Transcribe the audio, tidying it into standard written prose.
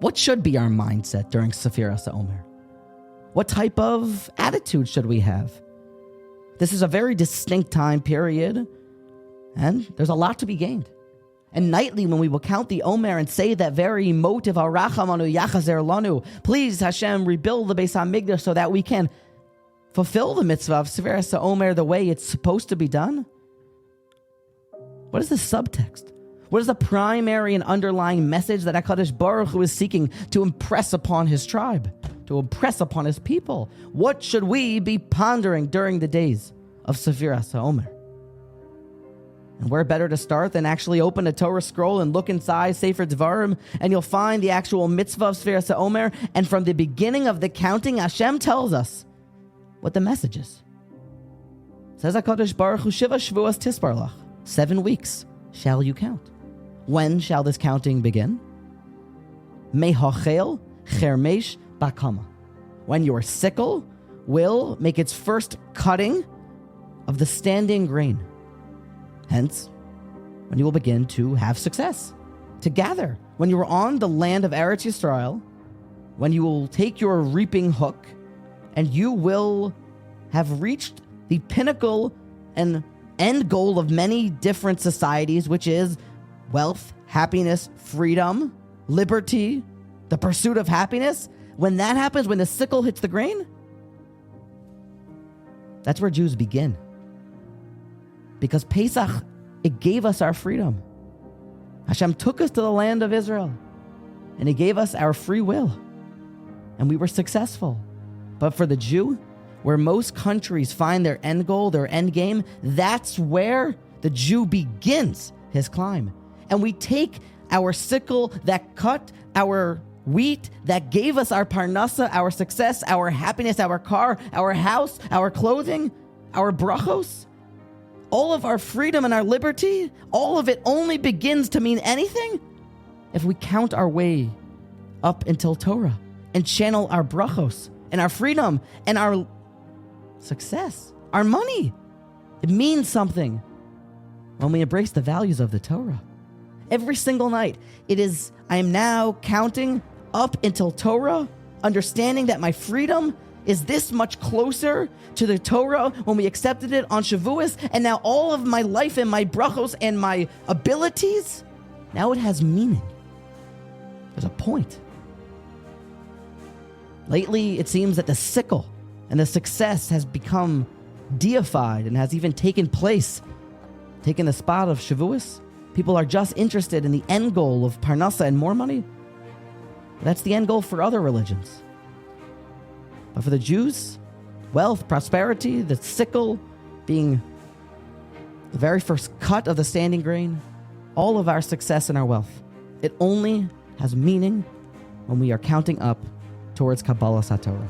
What should be our mindset during Sefiras HaOmer? What type of attitude should we have? This is a very distinct time period, and there's a lot to be gained. And nightly, when we will count the Omer and say that very motive, Arachamanu Yachazer Lanu, please Hashem, rebuild the Bais HaMigdah so that we can fulfill the mitzvah of Sefiras HaOmer the way it's supposed to be done. What is the subtext? What is the primary and underlying message that HaKadosh Baruch Hu is seeking to impress upon his tribe, to impress upon his people? What should we be pondering during the days of Sefiras HaOmer? And where better to start than actually open a Torah scroll and look inside Sefer Devarim, and you'll find the actual mitzvah of Sefiras HaOmer. And from the beginning of the counting, Hashem tells us what the message is. Says HaKadosh Baruch Hu, Shiva Shavuos Tisparlach, 7 weeks shall you count. When shall this counting begin? Mehachel Chermesh Bakama, when your sickle will make its first cutting of the standing grain. Hence, when you will begin to have success, to gather. When you are on the land of Eretz Yisrael, when you will take your reaping hook, and you will have reached the pinnacle and end goal of many different societies, which is wealth, happiness, freedom, liberty, the pursuit of happiness. When that happens, when the sickle hits the grain, that's where Jews begin. Because Pesach, it gave us our freedom. Hashem took us to the land of Israel, and he gave us our free will, and we were successful. But for the Jew, where most countries find their end goal, their end game, that's where the Jew begins his climb. And we take our sickle that cut our wheat, that gave us our parnasa, our success, our happiness, our car, our house, our clothing, our brachos, all of our freedom and our liberty, all of it only begins to mean anything if we count our way up until Torah and channel our brachos and our freedom and our success, our money. It means something when we embrace the values of the Torah. Every single night, I am now counting up until Torah, understanding that my freedom is this much closer to the Torah when we accepted it on Shavuot, and now all of my life and my brachos and my abilities, now it has meaning. There's a point. Lately, it seems that the sickle and the success has become deified and has even taken the spot of Shavuot. People are just interested in the end goal of parnasa and more money. That's the end goal for other religions. But for the Jews, wealth, prosperity, the sickle being the very first cut of the standing grain, all of our success and our wealth, it only has meaning when we are counting up towards Kabbalas HaTorah.